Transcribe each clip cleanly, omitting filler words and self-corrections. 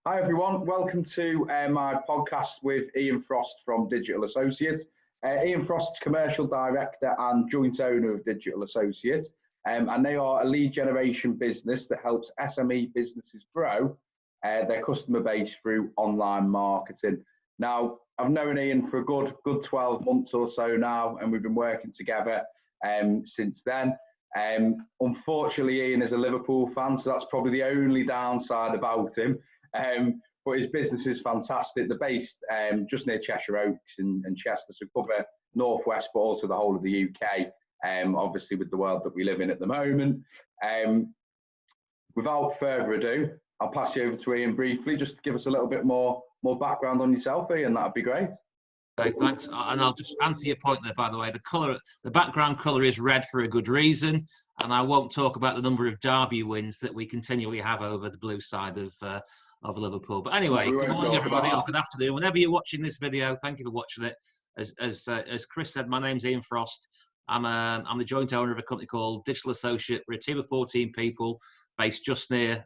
Hi everyone, welcome to my podcast with Ian Frost from Digital Associate. Ian Frost is Commercial Director and Joint Owner of Digital Associate, and they are a lead generation business that helps SME businesses grow their customer base through online marketing. Now, I've known Ian for a good 12 months or so now, and we've been working together since then. Unfortunately, Ian is a Liverpool fan, so that's probably the only downside about him. But his business is fantastic. They're based just near Cheshire Oaks and Chester, so cover northwest, but also the whole of the UK. Obviously, with the world that we live in at the moment. Without further ado, I'll pass you over to Ian briefly, just to give us a little bit more background on yourself, Ian. That'd be great. Thanks. And I'll just answer your point there, by the way. The background colour is red for a good reason, and I won't talk about the number of derby wins that we continually have over the blue side of Liverpool. But anyway, good morning, everybody, or good afternoon. Whenever you're watching this video, thank you for watching it. As Chris said, my name's Ian Frost. I'm the joint owner of a company called Digital Associate. We're a team of 14 people based just near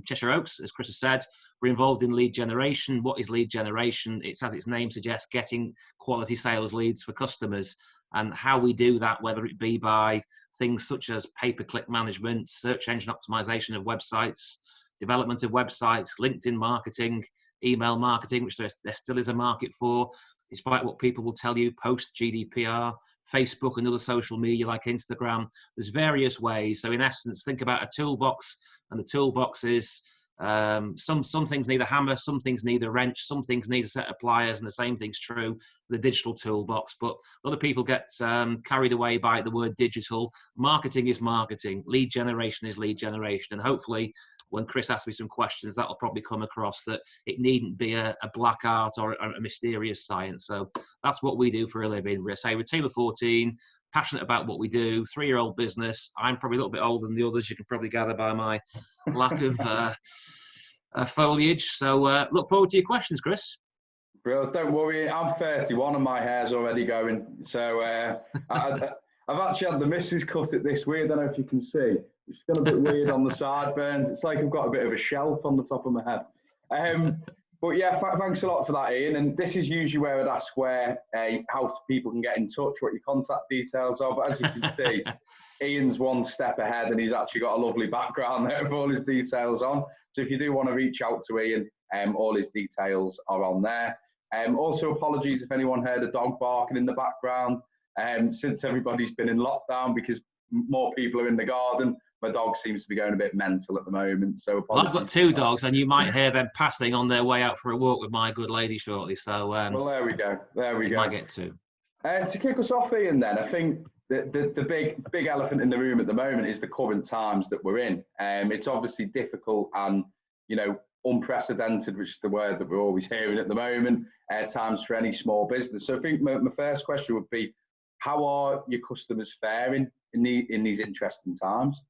Cheshire Oaks, as Chris has said. We're involved in lead generation. What is lead generation? It's, as its name suggests, getting quality sales leads for customers. And how we do that, whether it be by things such as pay-per-click management, search engine optimization of websites, development of websites, LinkedIn marketing, email marketing, which there still is a market for, despite what people will tell you, post GDPR, Facebook and other social media like Instagram. There's various ways. So in essence, think about a toolbox, and the toolbox is some things need a hammer, some things need a wrench, some things need a set of pliers, and the same thing's true with the digital toolbox. But a lot of people get carried away by the word digital. Marketing is marketing, lead generation is lead generation, and hopefully when Chris asks me some questions, that'll probably come across that it needn't be a black art or a mysterious science. So that's what we do for a living. We're a team of 14, passionate about what we do, 3-year-old business. I'm probably a little bit older than the others, you can probably gather by my lack of foliage. So look forward to your questions, Chris. Bro, don't worry, I'm 31 and my hair's already going. So I've actually had the missus cut it this way. I don't know if you can see. It's got a bit weird on the sideburns. It's like I've got a bit of a shelf on the top of my head. But yeah, thanks a lot for that, Ian. And this is usually where I'd ask how people can get in touch, what your contact details are. But as you can see, Ian's one step ahead, and he's actually got a lovely background there with all his details on. So if you do want to reach out to Ian, all his details are on there. Also, apologies if anyone heard a dog barking in the background. Since everybody's been in lockdown, because more people are in the garden, my dog seems to be going a bit mental at the moment. So well, I've got 2 dogs, and you might hear them passing on their way out for a walk with my good lady shortly. So well, there we go. Might get 2. To kick us off, Ian, then I think the big elephant in the room at the moment is the current times that we're in. It's obviously difficult and unprecedented, which is the word that we're always hearing at the moment. Times for any small business. So I think my first question would be, how are your customers faring in these interesting times?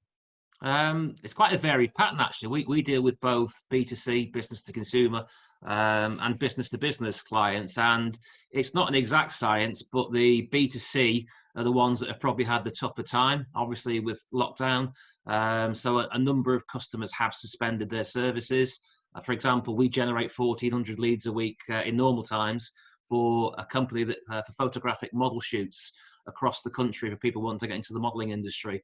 It's quite a varied pattern, actually. We deal with both B2C, business to consumer, and business to business clients. And it's not an exact science, but the B2C are the ones that have probably had the tougher time, obviously, with lockdown. So a number of customers have suspended their services. For example, we generate 1,400 leads a week in normal times for a company that for photographic model shoots across the country for people wanting to get into the modelling industry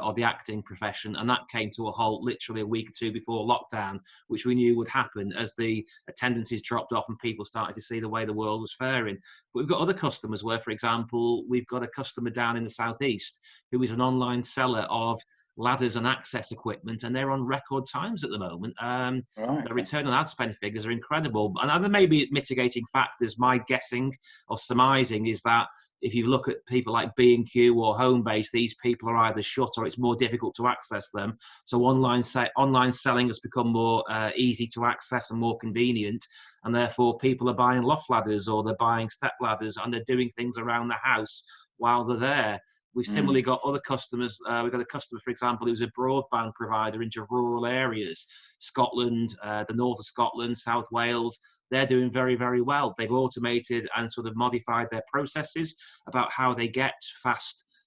or the acting profession, and that came to a halt literally a week or 2 before lockdown, which we knew would happen as the attendances dropped off and people started to see the way the world was faring. But we've got other customers where, for example, we've got a customer down in the southeast who is an online seller of ladders and access equipment, and they're on record times at the moment. Right. The return on ad spend figures are incredible. And there may be mitigating factors. My guessing or surmising is that if you look at people like B&Q or Homebase, these people are either shut or it's more difficult to access them. So online selling has become more easy to access and more convenient. And therefore, people are buying loft ladders or they're buying step ladders and they're doing things around the house while they're there. We've similarly got other customers. We've got a customer, for example, who's a broadband provider into rural areas, Scotland, the north of Scotland, South Wales. They're doing very, very well. They've automated and sort of modified their processes about how they get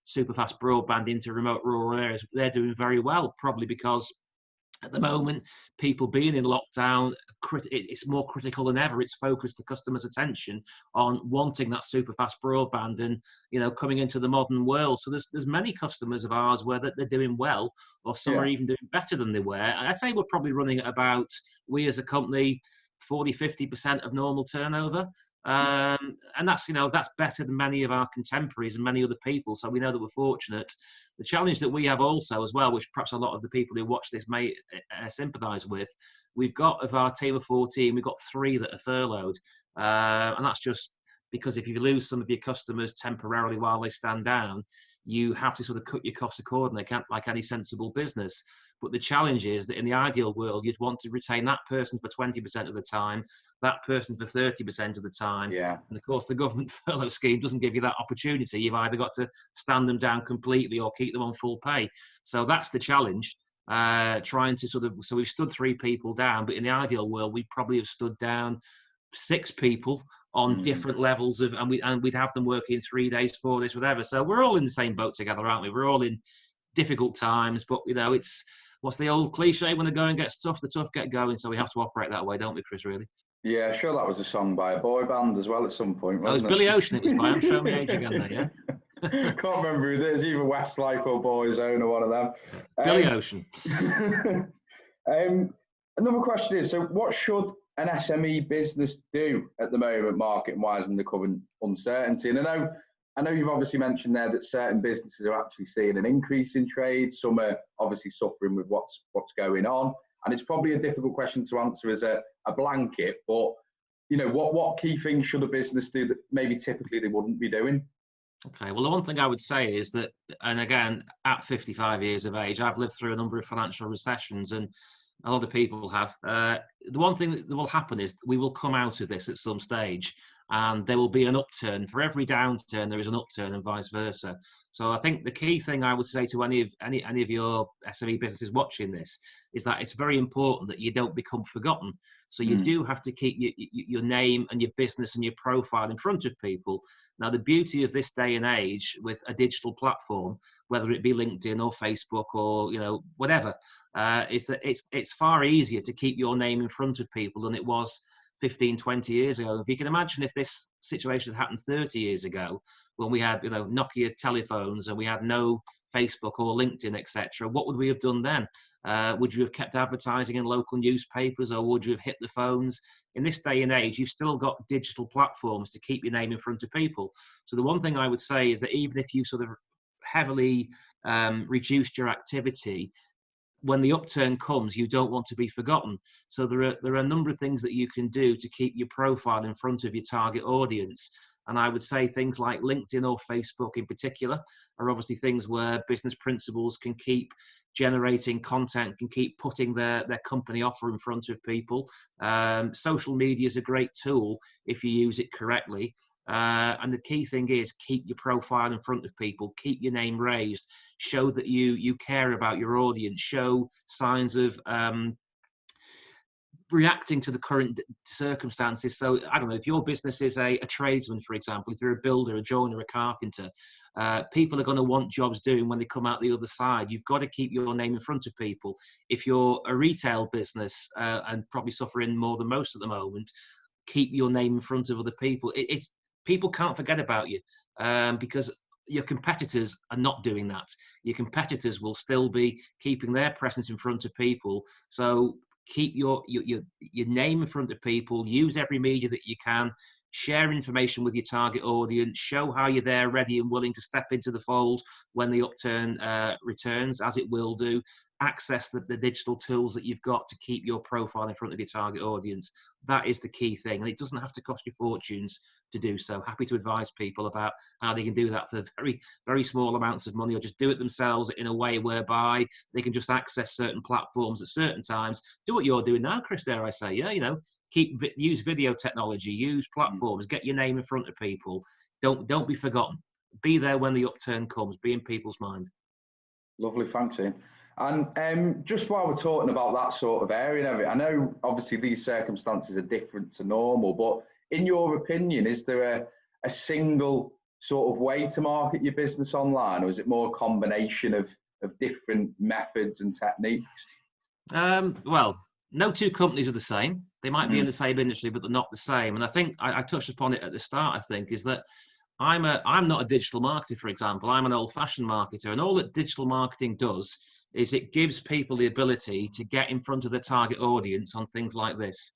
super fast broadband into remote rural areas. They're doing very well, probably because At the moment, people being in lockdown, it's more critical than ever. It's focused the customer's attention on wanting that super fast broadband and, you know, coming into the modern world. So there's many customers of ours where they're doing well, or some are Yeah. even doing better than they were. And I'd say we're probably running at about, we as a company, 40-50% of normal turnover. And that's, you know, that's better than many of our contemporaries and many other people. So we know that we're fortunate. The challenge that we have also as well, which perhaps a lot of the people who watch this may sympathise with, we've got, of our team of 14, we've got 3 that are furloughed. And that's just because if you lose some of your customers temporarily while they stand down, you have to sort of cut your costs accordingly, like any sensible business. But the challenge is that in the ideal world, you'd want to retain that person for 20% of the time, that person for 30% of the time. Yeah. And of course, the government furlough scheme doesn't give you that opportunity. You've either got to stand them down completely or keep them on full pay. So that's the challenge. Trying to sort of, so we've stood 3 people down, but in the ideal world, we probably have stood down 6 people on different levels of, and we'd have them working 3 days, 4 days, whatever. So we're all in the same boat together, aren't we? We're all in difficult times, but you know, it's, what's the old cliche, when the going gets tough, the tough get going. So we have to operate that way, don't we, Chris, really? Yeah, sure, that was a song by a boy band as well at some point, Oh, it was wasn't Billy Ocean it was by. I'm showing my age again there, yeah? Can't remember who it is, either Westlife or Boyzone or one of them. Billy Ocean. Another question is, so what should an SME business do at the moment, market-wise, in the current uncertainty? And I know you've obviously mentioned there that certain businesses are actually seeing an increase in trade. Some are obviously suffering with what's going on. And it's probably a difficult question to answer as a blanket, but you know, what key things should a business do that maybe typically they wouldn't be doing? Okay, well, the one thing I would say is that, and again, at 55 years of age, I've lived through a number of financial recessions, and a lot of people have. The one thing that will happen is we will come out of this at some stage, and there will be an upturn. For every downturn, there is an upturn, and vice versa. So I think the key thing I would say to any of your SME businesses watching this is that it's very important that you don't become forgotten. So you do have to keep your name and your business and your profile in front of people. Now, the beauty of this day and age with a digital platform, whether it be LinkedIn or Facebook or, you know, whatever, is that it's far easier to keep your name in front of people than it was 15, 20 years ago. If you can imagine if this situation had happened 30 years ago, when we had, you know, Nokia telephones and we had no Facebook or LinkedIn, etc., what would we have done then? Would you have kept advertising in local newspapers, or would you have hit the phones? In this day and age, you've still got digital platforms to keep your name in front of people. So the one thing I would say is that even if you sort of heavily reduced your activity, when the upturn comes, you don't want to be forgotten. So there are a number of things that you can do to keep your profile in front of your target audience. And I would say things like LinkedIn or Facebook in particular are obviously things where business principals can keep generating content, can keep putting their company offer in front of people. Social media is a great tool if you use it correctly. And the key thing is keep your profile in front of people, keep your name raised, show that you care about your audience, show signs of reacting to the current circumstances. So I don't know, if your business is a tradesman, for example, if you're a builder, a joiner, a carpenter, people are going to want jobs doing when they come out the other side. You've got to keep your name in front of people. If you're a retail business and probably suffering more than most at the moment, keep your name in front of other people. People can't forget about you because your competitors are not doing that. Your competitors will still be keeping their presence in front of people. So keep your name in front of people. Use every media that you can. Share information with your target audience. Show how you're there, ready and willing to step into the fold when the upturn returns, as it will do. Access the digital tools that you've got to keep your profile in front of your target audience. That is the key thing, and it doesn't have to cost you fortunes to do so. Happy to advise people about how they can do that for very, very small amounts of money, or just do it themselves in a way whereby they can just access certain platforms at certain times. Do what you're doing now, Chris, dare I say, yeah, you know, use video technology, use platforms, get your name in front of people. Don't be forgotten. Be there when the upturn comes. Be in people's mind. Lovely, thanks, Ian. And just while we're talking about that sort of area, I know obviously these circumstances are different to normal, but in your opinion, is there a single sort of way to market your business online, or is it more a combination of different methods and techniques? Well, no two companies are the same. They might be in the same industry, but they're not the same. And I think I touched upon it at the start. I think is that I'm not a digital marketer, for example. I'm an old-fashioned marketer, and all that digital marketing does is it gives people the ability to get in front of their target audience on things like this.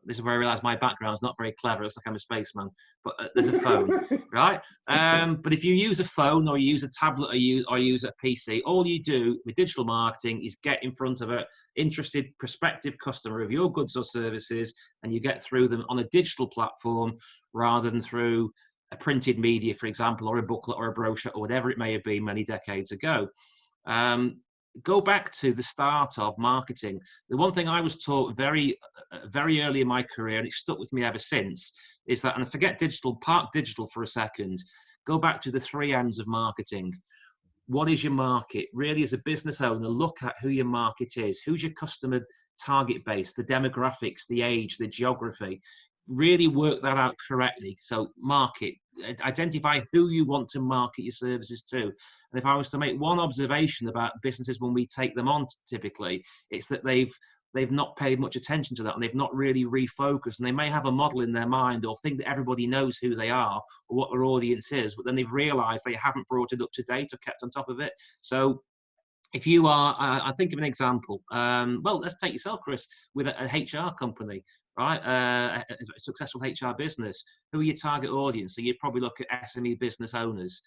This is where I realise my background's not very clever. It looks like I'm a spaceman, but there's a phone, right? But if you use a phone or you use a tablet or use a PC, all you do with digital marketing is get in front of an interested prospective customer of your goods or services, and you get through them on a digital platform rather than through a printed media, for example, or a booklet or a brochure or whatever it may have been many decades ago. Go back to the start of marketing. The one thing I was taught very early in my career, and it stuck with me ever since, is that, and forget digital, park digital for a second, go back to the 3 M's of marketing. What is your market? Really, as a business owner, look at who your market is. Who's your customer target base, the demographics, the age, the geography. Really work that out correctly. So market, identify who you want to market your services to. And if I was to make one observation about businesses when we take them on, typically, it's that they've not paid much attention to that, and they've not really refocused, and they may have a model in their mind or think that everybody knows who they are or what their audience is, but then they've realized they haven't brought it up to date or kept on top of it. So if you are, I think of an example. Well, let's take yourself, Chris, with an HR company, right? A successful HR business. Who are your target audience? So you'd probably look at SME business owners,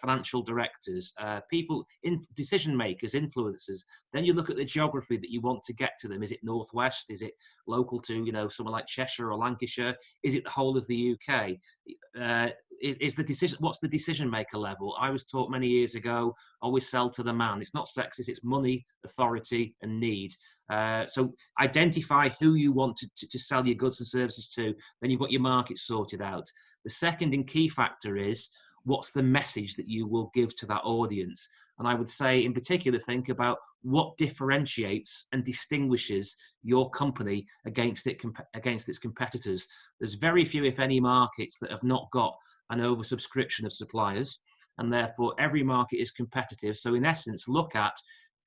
financial directors, people, decision makers, influencers. Then you look at the geography that you want to get to them. Is it Northwest? Is it local to, somewhere like Cheshire or Lancashire? Is it the whole of the UK? Is the decision, what's the decision maker level? I was taught many years ago, always sell to the man. It's not sexist, it's money, authority, and need. So identify who you want to sell your goods and services to, then you've got your market sorted out. The second and key factor is, what's the message that you will give to that audience? And I would say, in particular, think about what differentiates and distinguishes your company against its competitors. There's very few, if any, markets that have not got an oversubscription of suppliers, and therefore every market is competitive. So in essence, look at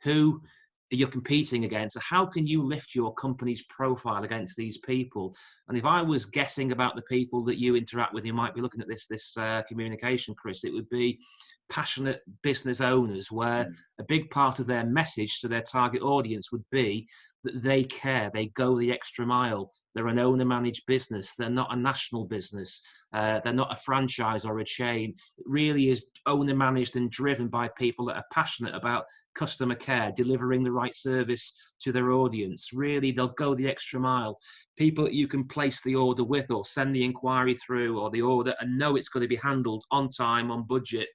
who you're competing against. How can you lift your company's profile against these people? And if I was guessing about the people that you interact with, you might be looking at this communication, Chris, it would be passionate business owners, where a big part of their message to their target audience would be that they care, they go the extra mile. They're an owner-managed business. They're not a national business. They're not a franchise or a chain. It really is owner-managed and driven by people that are passionate about customer care, delivering the right service to their audience. Really, they'll go the extra mile. People that you can place the order with or send the inquiry through or the order and know it's going to be handled on time, on budget.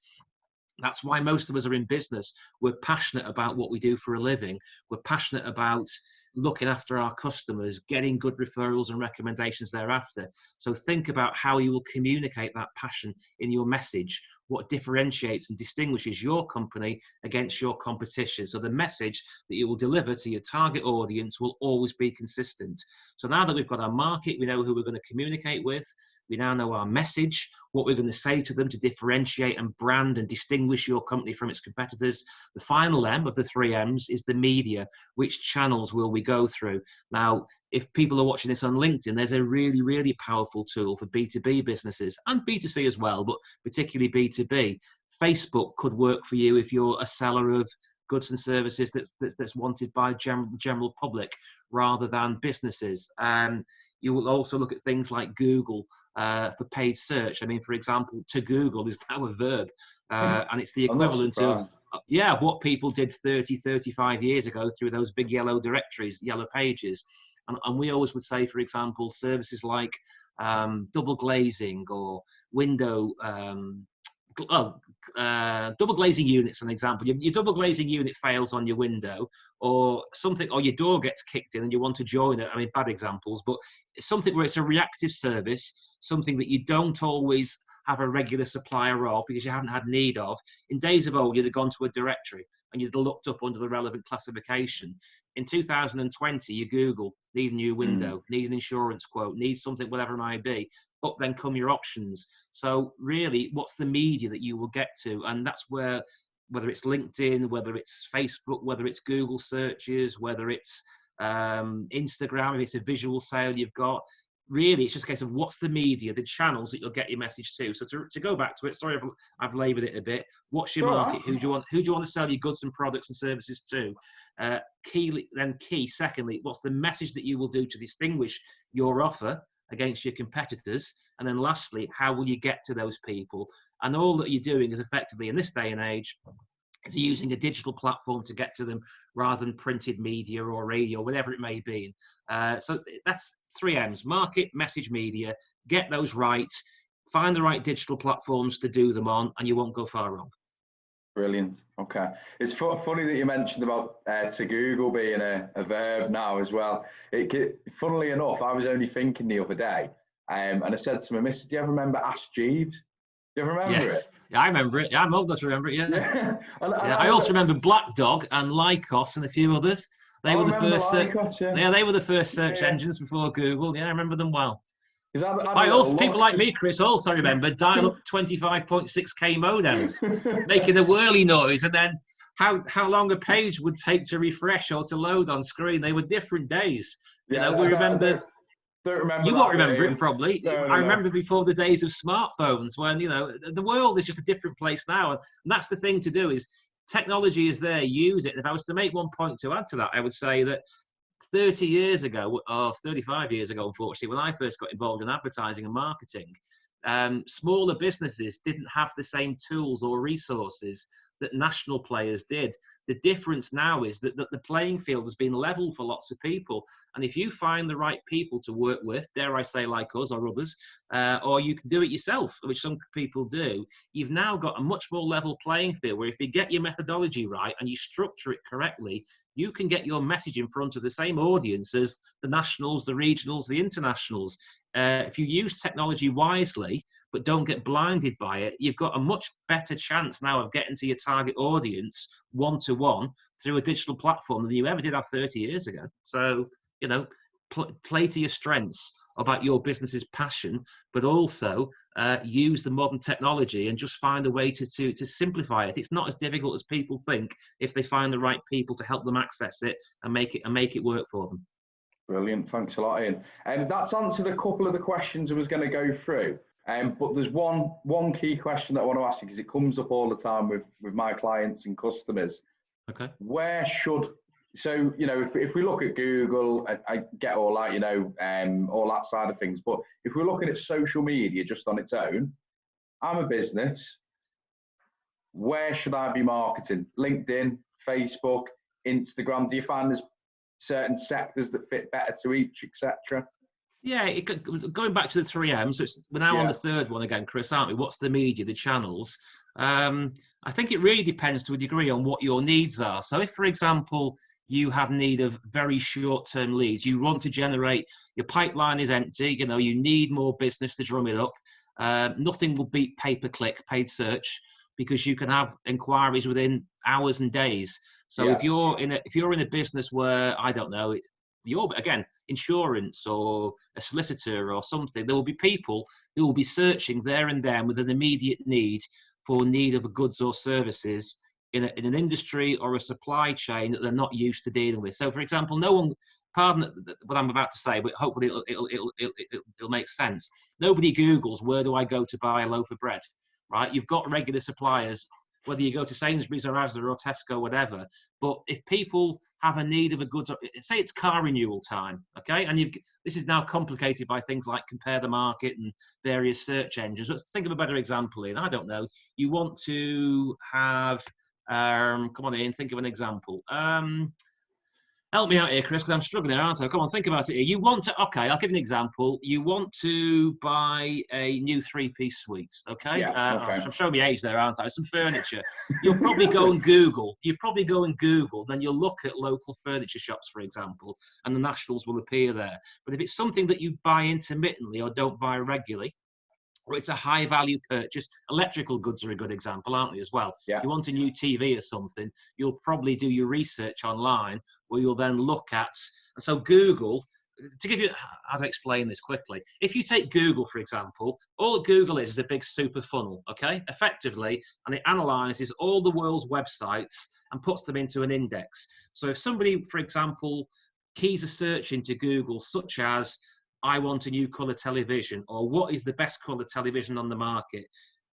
That's why most of us are in business. We're passionate about what we do for a living. We're passionate about looking after our customers, getting good referrals and recommendations thereafter. So think about how you will communicate that passion in your message, what differentiates and distinguishes your company against your competition. So the message that you will deliver to your target audience will always be consistent. So now that we've got our market, we know who we're going to communicate with, we now know our message, what we're going to say to them to differentiate and brand and distinguish your company from its competitors. The final M of the 3 M's is the media. Which channels will we go through? Now, if people are watching this on LinkedIn, there's a really, really powerful tool for B2B businesses and B2C as well, but particularly B2B. Facebook could work for you if you're a seller of goods and services that's wanted by general public rather than businesses. You will also look at things like Google for paid search. I mean, for example, to Google is now a verb, and it's the equivalent of what people did 30, 35 years ago through those big yellow directories, yellow pages. And we always would say, for example, services like double glazing or window double glazing units, an example. Your double glazing unit fails on your window, or something, or your door gets kicked in and you want to join it. I mean, bad examples, but it's something where it's a reactive service, something that you don't always have a regular supplier of because you haven't had need of. In days of old, you'd have gone to a directory and you'd have looked up under the relevant classification. In 2020, you Google, need a new window, need an insurance quote, need something, whatever it might be. Up then come your options. So really, what's the media that you will get to? And that's where whether it's LinkedIn, whether it's Facebook, whether it's Google searches, whether it's Instagram, if it's a visual sale you've got. Really, it's just a case of what's the media, the channels that you'll get your message to. So to go back to it, sorry I've laboured it a bit. What's your market? Who do you want to sell your goods and products and services to? Key, secondly, what's the message that you will do to distinguish your offer against your competitors? And then lastly, how will you get to those people? And all that you're doing is effectively, in this day and age, is using a digital platform to get to them rather than printed media or radio, whatever it may be. So that's 3 M's: market, message, media. Get those right, find the right digital platforms to do them on, and you won't go far wrong. Brilliant. Okay. It's funny that you mentioned about to Google being a verb now as well. Funnily enough, I was only thinking the other day, and I said to my missus, do you ever remember Ask Jeeves? Do you ever remember it? Yeah, I remember it. Yeah, I'm old enough to remember it. Yeah. I also remember Black Dog and Lycos and a few others. They were the first. They were the first search engines before Google. Yeah, I remember them well. People like me, Chris, also remember dial-up 25.6K modems, making a whirly noise, and then how long a page would take to refresh or to load on screen. They were different days. We remember. Don't remember. You won't remember it probably. No, I remember before the days of smartphones, when the world is just a different place now, and that's the thing to do. Is technology is there, use it. If I was to make one point to add to that, I would say that 30 years ago, or 35 years ago, unfortunately, when I first got involved in advertising and marketing, smaller businesses didn't have the same tools or resources that national players did. The difference now is that the playing field has been level for lots of people. And if you find the right people to work with, dare I say like us or others, or you can do it yourself, which some people do, you've now got a much more level playing field where if you get your methodology right and you structure it correctly, you can get your message in front of the same audience as the nationals, the regionals, the internationals. If you use technology wisely, but don't get blinded by it, you've got a much better chance now of getting to your target audience one-to-one through a digital platform than you ever did have 30 years ago. So, play to your strengths about your business's passion, but also use the modern technology and just find a way to simplify it. It's not as difficult as people think if they find the right people to help them access it and make it work for them. Brilliant. Thanks a lot, Ian. And that's answered a couple of the questions I was going to go through. But there's one key question that I want to ask you, because it comes up all the time with my clients and customers. Okay. If we look at Google, I get all that, all that side of things. But if we're looking at social media just on its own, I'm a business. Where should I be marketing? LinkedIn, Facebook, Instagram? Do you find there's certain sectors that fit better to each, etc.? Yeah, going back to the 3 M's, so we're now on the third one again, Chris, aren't we? What's the media, the channels? I think it really depends to a degree on what your needs are. So if, for example, you have need of very short-term leads, you want to generate, your pipeline is empty, you need more business to drum it up, nothing will beat pay-per-click, paid search, because you can have inquiries within hours and days. So if you're in a business where, I don't know, you're, again, insurance or a solicitor or something, there will be people who will be searching there and then with an immediate need of goods or services in an industry or a supply chain that they're not used to dealing with. So, for example, no one, pardon what I'm about to say, but hopefully it'll make sense. Nobody Googles, where do I go to buy a loaf of bread, right? You've got regular suppliers, whether you go to Sainsbury's or Asda or Tesco, whatever. But if people have a need of a goods, say it's car renewal time, okay? And this is now complicated by things like Compare the Market and various search engines. Let's think of a better example, Ian. I don't know. You want to have, come on, Ian, think of an example. Help me out here, Chris, because I'm struggling, aren't I? Come on, think about it here. You want to, okay, I'll give you an example. You want to buy a new 3-piece suite, okay? I'm showing my age there, aren't I? Some furniture. You'll probably go and Google. Then you'll look at local furniture shops, for example, and the nationals will appear there. But if it's something that you buy intermittently or don't buy regularly, or it's a high value purchase, electrical goods are a good example, aren't they, as well? Yeah. If you want a new TV or something, you'll probably do your research online, where you'll then look at, and so Google, to give you how to explain this quickly, if you take Google, for example, all Google is a big super funnel, okay, effectively, and it analyzes all the world's websites and puts them into an index. So if somebody, for example, keys a search into Google, such as, I want a new color television, or what is the best color television on the market,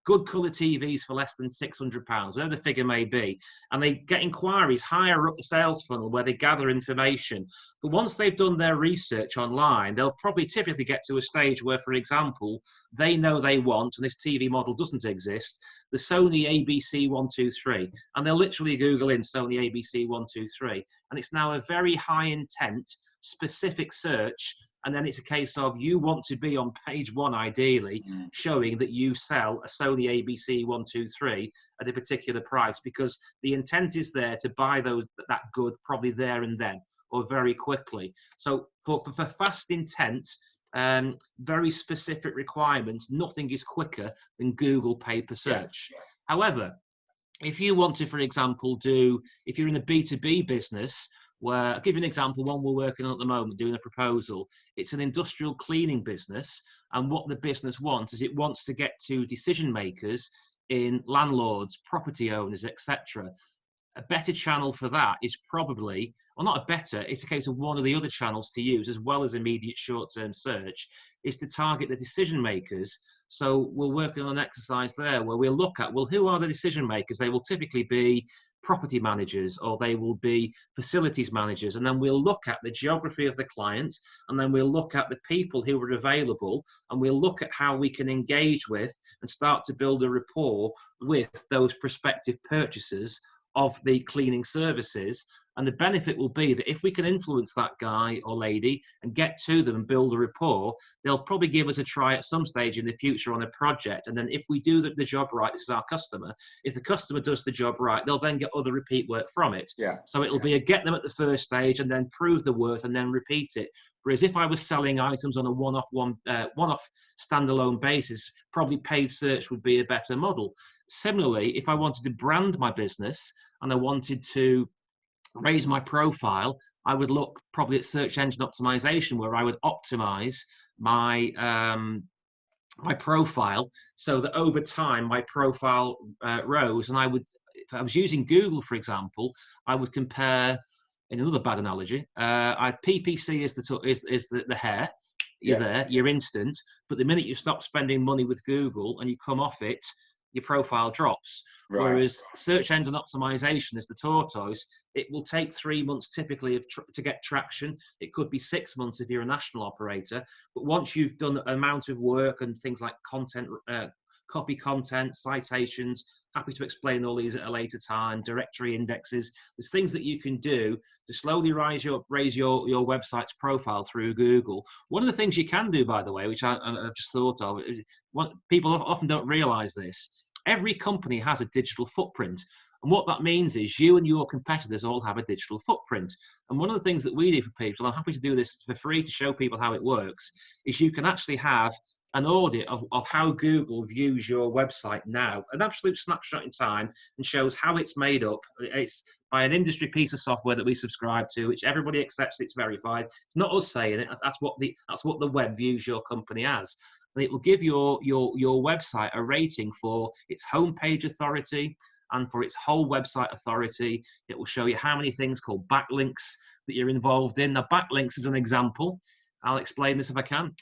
good colour TVs for less than £600, whatever the figure may be. And they get inquiries higher up the sales funnel where they gather information. But once they've done their research online, they'll probably typically get to a stage where, for example, they know they want, and this TV model doesn't exist, the Sony ABC 123. And they'll literally Google in Sony ABC 123. And it's now a very high intent, specific search. And then it's a case of you want to be on page one, ideally, showing that you sell a Sony ABC 123 at a particular price, because the intent is there to buy that good probably there and then or very quickly. So for fast intent, very specific requirements, nothing is quicker than Google pay per search. Yeah. However, if you want to, for example, if you're in a B2B business, where, I'll give you an example, one we're working on at the moment, doing a proposal. It's an industrial cleaning business, and what the business wants is it wants to get to decision makers in landlords, property owners, etc. A better channel for that is probably, well, not a better, it's a case of one of the other channels to use, as well as immediate short-term search, is to target the decision makers. So we're working on an exercise there where we'll look at, well, who are the decision makers? They will typically be property managers, or they will be facilities managers, and then we'll look at the geography of the client, and then we'll look at the people who are available, and we'll look at how we can engage with and start to build a rapport with those prospective purchasers of the cleaning services. And the benefit will be that if we can influence that guy or lady and get to them and build a rapport, they'll probably give us a try at some stage in the future on a project. And then if we do the job right, this is our customer, if the customer does the job right, they'll then get other repeat work from it. Yeah. So it'll be a get them at the first stage and then prove the worth and then repeat it. Whereas if I was selling items on a one-off standalone basis, probably paid search would be a better model. Similarly, if I wanted to brand my business and I wanted to raise my profile, I would look probably at search engine optimization, where I would optimize my my profile so that over time my profile rose. And I would, if I was using Google, for example, I would compare, in another bad analogy, PPC is the hair. You're there, you're instant, but the minute you stop spending money with Google and you come off it, your profile drops. Right. Whereas search engine optimization is the tortoise. It will take 3 months typically to get traction. It could be 6 months if you're a national operator. But once you've done an amount of work and things like content, copy content, citations, happy to explain all these at a later time, directory indexes, there's things that you can do to slowly raise your website's profile through Google. One of the things you can do, by the way, which I've just thought of, is people often don't realize this. Every company has a digital footprint. And what that means is you and your competitors all have a digital footprint. And one of the things that we do for people, and I'm happy to do this for free to show people how it works, is you can actually have an audit of how Google views your website now, an absolute snapshot in time, and shows how it's made up. It's by an industry piece of software that we subscribe to, which everybody accepts it's verified. It's not us saying it. That's what the web views your company as. And it will give your website a rating for its homepage authority and for its whole website authority. It will show you how many things called backlinks that you're involved in. Now, backlinks is an example. I'll explain this if I can.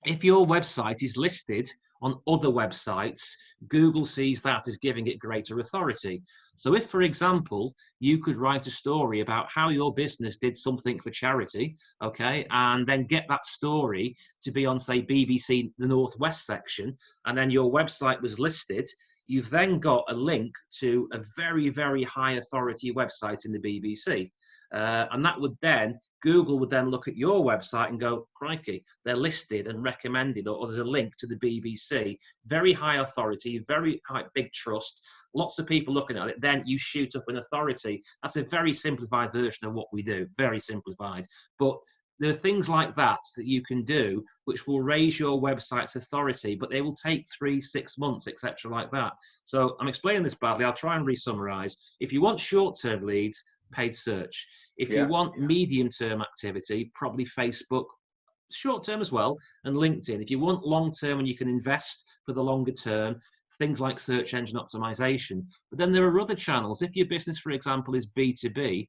If your website is listed on other websites, Google sees that as giving it greater authority. So if, for example, you could write a story about how your business did something for charity, okay, and then get that story to be on, say, BBC, the Northwest section, and then your website was listed, you've then got a link to a very, very high authority website in the BBC. And that would then, Google would then look at your website and go, crikey, they're listed and recommended, or there's a link to the BBC. Very high authority, very high, big trust, lots of people looking at it. Then you shoot up an authority. That's a very simplified version of what we do, very simplified. But there are things like that you can do which will raise your website's authority, but they will take 3-6 months, etc., like that. So I'm explaining this badly. I'll try and re-summarize. If you want short-term leads, paid search. If you want medium-term activity, probably Facebook, short term as well, and LinkedIn. If you want long term and you can invest for the longer term, things like search engine optimization. But then there are other channels. If your business, for example, is B2B,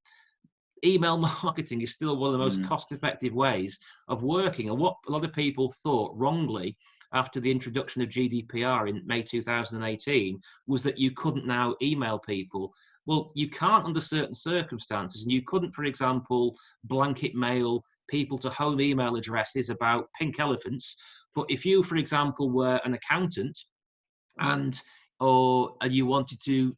email marketing is still one of the most cost-effective ways of working. And what a lot of people thought wrongly after the introduction of GDPR in May 2018 was that you couldn't now email people. Well, you can't under certain circumstances, and you couldn't, for example, blanket mail people to home email addresses about pink elephants. But if you, for example, were an accountant and you wanted to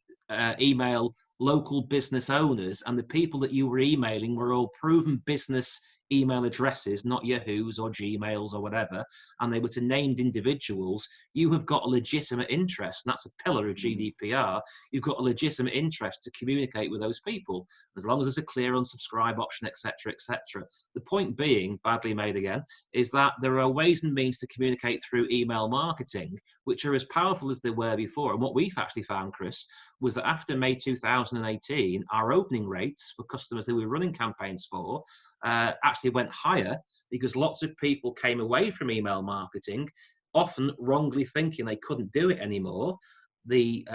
email local business owners, and the people that you were emailing were all proven business email addresses, not Yahoo's or Gmail's or whatever, and they were to named individuals, you have got a legitimate interest, and that's a pillar of GDPR. You've got a legitimate interest to communicate with those people, as long as there's a clear unsubscribe option, etc., etc. The point being, badly made again, is that there are ways and means to communicate through email marketing, which are as powerful as they were before. And what we've actually found, Chris, was that after May 2018, our opening rates for customers that we were running campaigns for actually went higher, because lots of people came away from email marketing, often wrongly thinking they couldn't do it anymore. The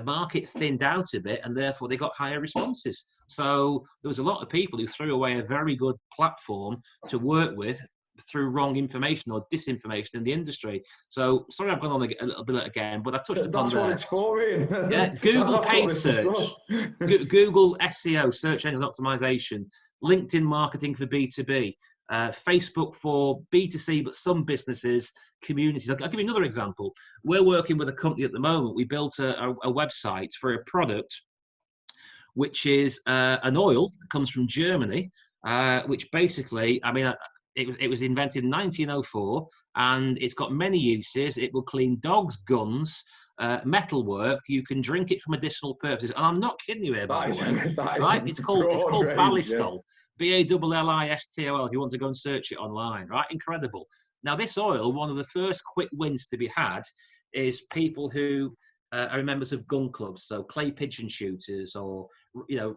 market thinned out a bit, and therefore they got higher responses. So there was a lot of people who threw away a very good platform to work with through wrong information or disinformation in the industry. So sorry, I've gone on a little bit again, but I touched upon that's what it's for, Ian. Yeah, Google paid search, Google SEO, search engine optimization, LinkedIn marketing for B2B, Facebook for B2C, but some businesses, communities. I'll give you another example. We're working with a company at the moment. We built a website for a product which is an oil that comes from Germany, which basically, I mean, it was invented in 1904, and it's got many uses. It will clean dogs, guns, metalwork. You can drink it for medicinal purposes, and I'm not kidding you here, by the way. Right? It's called Ballistol, Ballistol. If you want to go and search it online, right? Incredible. Now, this oil, one of the first quick wins to be had is people who are members of gun clubs, so clay pigeon shooters or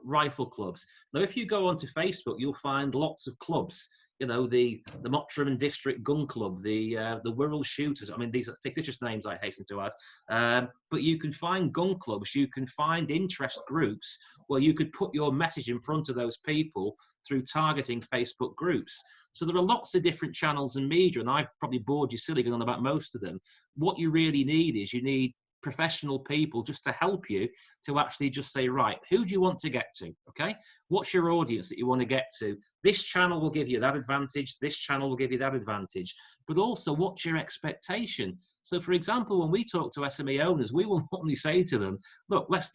rifle clubs. Now, if you go onto Facebook, you'll find lots of clubs. The Mottram District Gun Club, the Wirral Shooters. I mean, these are fictitious names, I hasten to add. But you can find gun clubs, you can find interest groups where you could put your message in front of those people through targeting Facebook groups. So there are lots of different channels and media, and I've probably bored you silly going on about most of them. What you really need is you need professional people just to help you to actually just say, right, who do you want to get to? Okay, what's your audience that you want to get to? This channel will give you that advantage, this channel will give you that advantage, but also what's your expectation? So for example, when we talk to SME owners, we will normally say to them, look, let's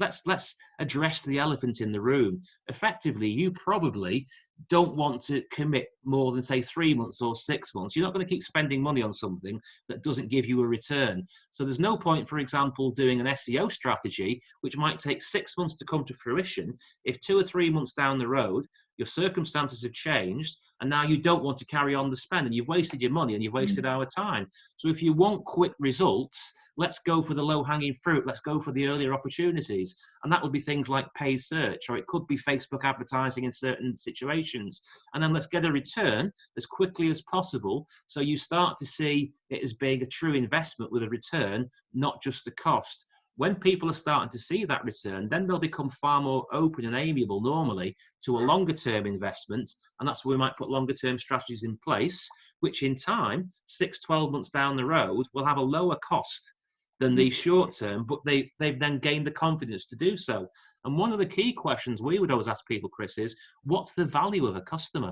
address the elephant in the room. Effectively, you probably don't want to commit more than, say, 3 months or 6 months. You're not going to keep spending money on something that doesn't give you a return. So there's no point, for example, doing an SEO strategy, which might take 6 months to come to fruition, if 2 or 3 months down the road, your circumstances have changed, and now you don't want to carry on the spend, and you've wasted your money and you've wasted our time. So if you want quick results, let's go for the low-hanging fruit. Let's go for the earlier opportunities. And that would be things like paid search, or it could be Facebook advertising in certain situations. And then let's get a return as quickly as possible, so you start to see it as being a true investment with a return, not just a cost. When people are starting to see that return, then they'll become far more open and amiable normally to a longer term investment. And that's where we might put longer term strategies in place, which in time, 6-12 months down the road, will have a lower cost than the short term, but they've then gained the confidence to do so. And one of the key questions we would always ask people, Chris, is what's the value of a customer?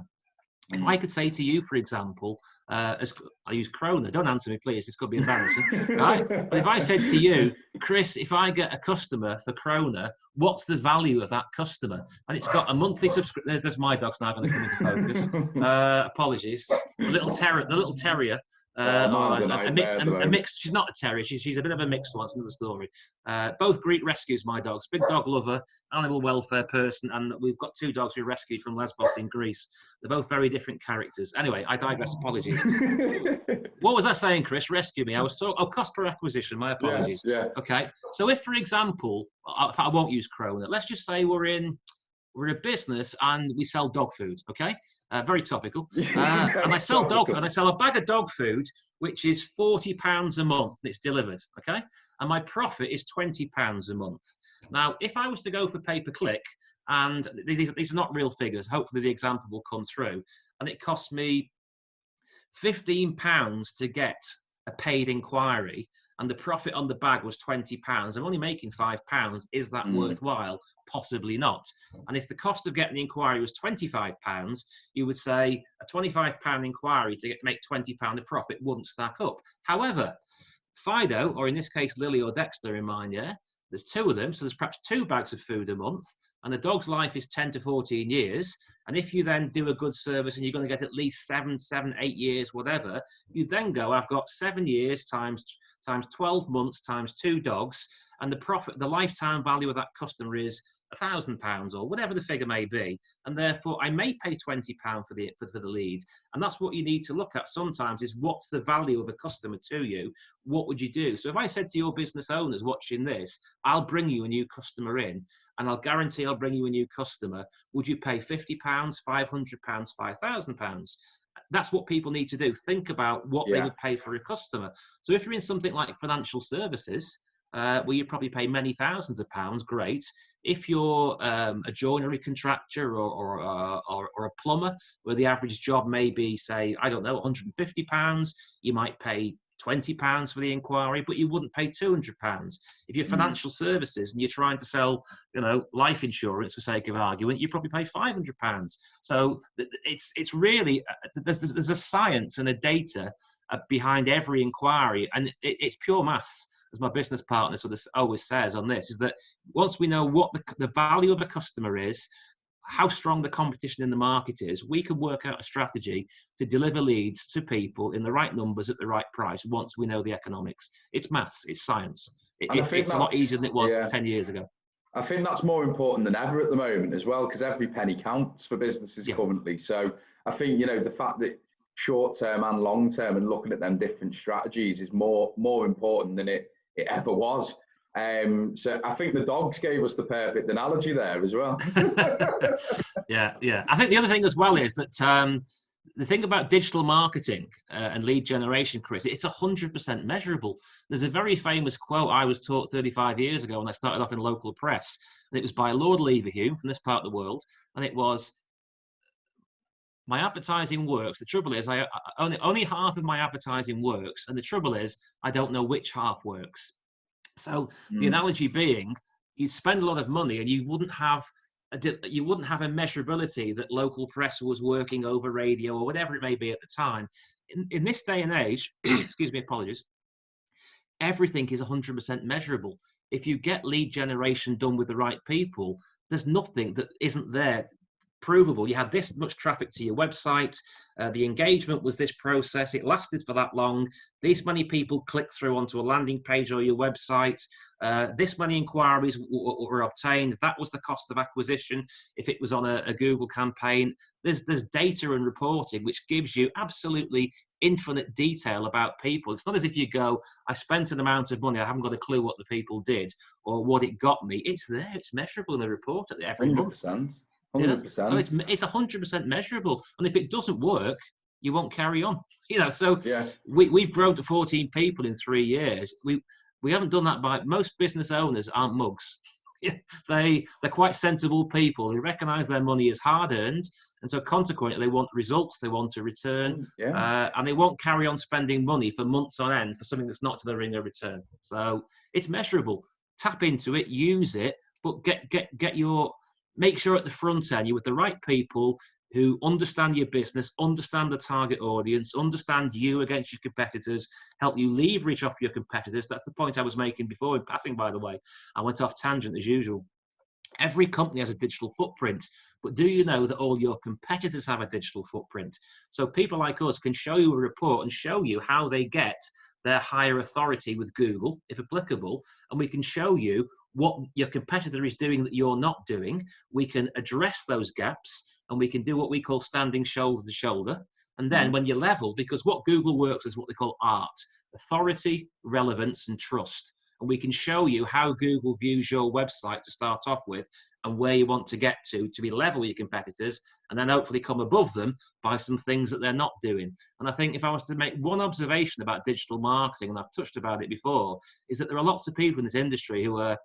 If I could say to you, for example, as I use Croner, don't answer me, please, this could be embarrassing, right? But if I said to you, Chris, if I get a customer for Croner, what's the value of that customer? And it's got a monthly subscription. There's my dog's now going to come into focus. Apologies. The little terrier. A mixed. She's not a terrier. She's a bit of a mixed one. It's another story. Both Greek rescues, my dogs. Big dog lover, animal welfare person, and we've got 2 dogs we rescued from Lesbos in Greece. They're both very different characters. Anyway, I digress. Apologies. What was I saying, Chris? Rescue me. I was talking. Oh, cost per acquisition. My apologies. Yes. Okay. So if, for example, I won't use Croner. Let's just say we're a business and we sell dog food. Okay. Very topical. Very and I sell dog topical. food. I sell a bag of dog food, which is £40 a month, and it's delivered. Okay, and my profit is £20 a month. Now, if I was to go for pay-per-click, and these are not real figures, hopefully the example will come through, and it cost me £15 to get a paid inquiry, and the profit on the bag was £20. I'm only making £5. Is that worthwhile? Possibly not. And if the cost of getting the inquiry was £25, you would say a £25 inquiry to make £20 of profit wouldn't stack up. However, Fido, or in this case Lily or Dexter in mine, yeah, there's two of them, so there's perhaps 2 bags of food a month, and a dog's life is 10 to 14 years. And if you then do a good service and you're going to get at least 7, 8 years, whatever, you then go, I've got 7 years times 12 months times 2 dogs, and the profit, the lifetime value of that customer is £1,000 or whatever the figure may be, and therefore I may pay £20 for the lead. And that's what you need to look at sometimes, is what's the value of a customer to you? What would you do? So if I said to your business owners watching this, I'll bring you a new customer in, and I'll guarantee I'll bring you a new customer, would you pay £50, £500, £5,000? That's what people need to do. Think about what they would pay for a customer. So if you're in something like financial services, where you probably pay many thousands of pounds, great. If you're a joinery contractor or a plumber, where the average job may be, say, I don't know, £150, you might pay £20 for the inquiry, but you wouldn't pay £200. If you're financial services and you're trying to sell, life insurance for sake of argument, you probably pay £500. So it's really, there's a science and a data behind every inquiry, and it's pure maths, as my business partner sort of always says on this, is that once we know what the value of a customer is, how strong the competition in the market is, we can work out a strategy to deliver leads to people in the right numbers at the right price once we know the economics. It's maths, it's science. It's a lot easier than it was 10 years ago. I think that's more important than ever at the moment as well, because every penny counts for businesses currently. So I think, the fact that short term and long term and looking at them different strategies is more important than it ever was. So I think the dogs gave us the perfect analogy there as well. Yeah. I think the other thing as well is that the thing about digital marketing and lead generation, Chris, it's 100% measurable. There's a very famous quote I was taught 35 years ago when I started off in local press, and it was by Lord Leverhulme from this part of the world, and it was, my advertising works. The trouble is, only half of my advertising works, and the trouble is, I don't know which half works. So the analogy being, you'd spend a lot of money and you wouldn't have a measurability that local press was working over radio or whatever it may be at the time. In this day and age, excuse me, apologies, everything is 100% measurable. If you get lead generation done with the right people, there's nothing that isn't there provable. You had this much traffic to your website, the engagement was this process, it lasted for that long, this many people clicked through onto a landing page or your website, this many inquiries were obtained, that was the cost of acquisition if it was on a Google campaign. There's data and reporting which gives you absolutely infinite detail about people. It's not as if you go, I spent an amount of money, I haven't got a clue what the people did or what it got me. It's there, it's measurable in the report at every 100%. month. 100%. So it's 100% measurable, and if it doesn't work, you won't carry on. So we've grown to 14 people in 3 years. We haven't done that by, most business owners aren't mugs. They're quite sensible people who recognise their money is hard earned, and so consequently they want results, they want a return, and they won't carry on spending money for months on end for something that's not delivering a return. So it's measurable. Tap into it, use it, but make sure at the front end you're with the right people who understand your business, understand the target audience, understand you against your competitors, help you leverage off your competitors. That's the point I was making before in passing, by the way. I went off tangent as usual. Every company has a digital footprint, but do you know that all your competitors have a digital footprint? So people like us can show you a report and show you how they get their higher authority with Google, if applicable, and we can show you what your competitor is doing that you're not doing. We can address those gaps, and we can do what we call standing shoulder to shoulder. And then when you're level, because what Google works is what they call ART, authority, relevance, and trust. And we can show you how Google views your website to start off with, and where you want to get to be level with your competitors, and then hopefully come above them by some things that they're not doing. And I think if I was to make one observation about digital marketing, and I've touched about it before, is that there are lots of people in this industry who are,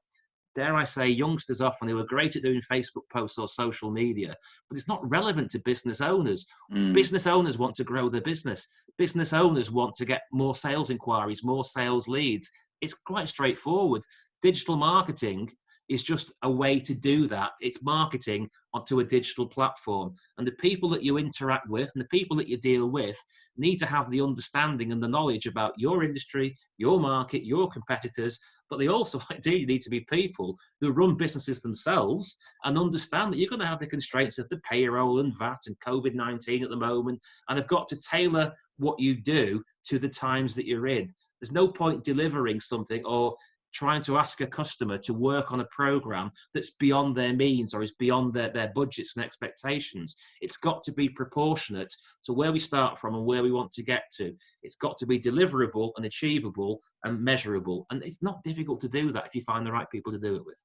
dare I say, youngsters often, who are great at doing Facebook posts or social media, but it's not relevant to business owners. Business owners want to grow their business. Business owners want to get more sales inquiries, more sales leads. It's quite straightforward. Digital marketing is just a way to do that. It's marketing onto a digital platform. And the people that you interact with and the people that you deal with need to have the understanding and the knowledge about your industry, your market, your competitors, but they also ideally need to be people who run businesses themselves and understand that you're going to have the constraints of the payroll and VAT and COVID-19 at the moment, and have got to tailor what you do to the times that you're in. There's no point delivering something or trying to ask a customer to work on a program that's beyond their means or is beyond their budgets and expectations. It's got to be proportionate to where we start from and where we want to get to. It's got to be deliverable and achievable and measurable. And it's not difficult to do that if you find the right people to do it with.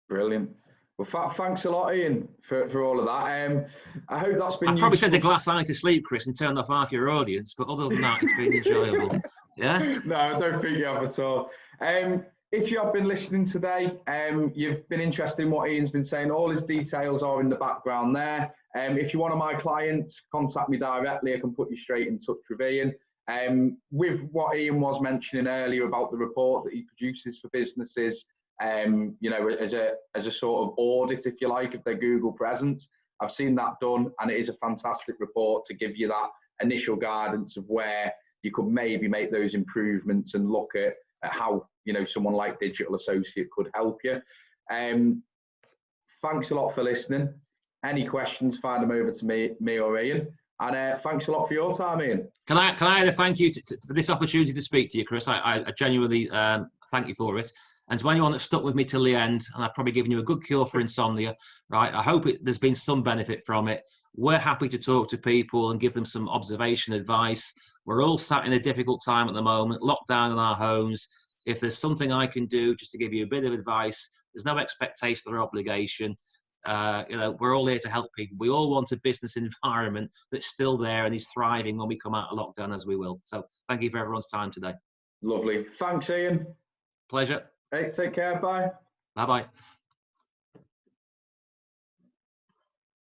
Brilliant. Well, thanks a lot, Ian, for all of that. I hope that's been I probably useful. said the glass eye to sleep, Chris, and turned off half your audience, but other than that, it's been enjoyable. Yeah? No, I don't think you have at all. If you have been listening today, you've been interested in what Ian's been saying, all his details are in the background there. If you're one of my clients, contact me directly. I can put you straight in touch with Ian. With what Ian was mentioning earlier about the report that he produces for businesses, you know, as a sort of audit, if you like, of their Google presence, I've seen that done, and it is a fantastic report to give you that initial guidance of where you could maybe make those improvements and look at how, you know, someone like Digital Associate could help you. Thanks a lot for listening. Any questions, find them over to me or Ian. And thanks a lot for your time, Ian. Can I add a thank you for this opportunity to speak to you, Chris? I genuinely thank you for it. And to anyone that stuck with me till the end, and I've probably given you a good cure for insomnia, right? I hope there's been some benefit from it. We're happy to talk to people and give them some observation advice. We're all sat in a difficult time at the moment, locked down in our homes. If there's something I can do just to give you a bit of advice, there's no expectation or obligation. You know, we're all here to help people. We all want a business environment that's still there and is thriving when we come out of lockdown, as we will. So thank you for everyone's time today. Lovely. Thanks, Ian. Pleasure. Hey, take care. Bye. Bye-bye.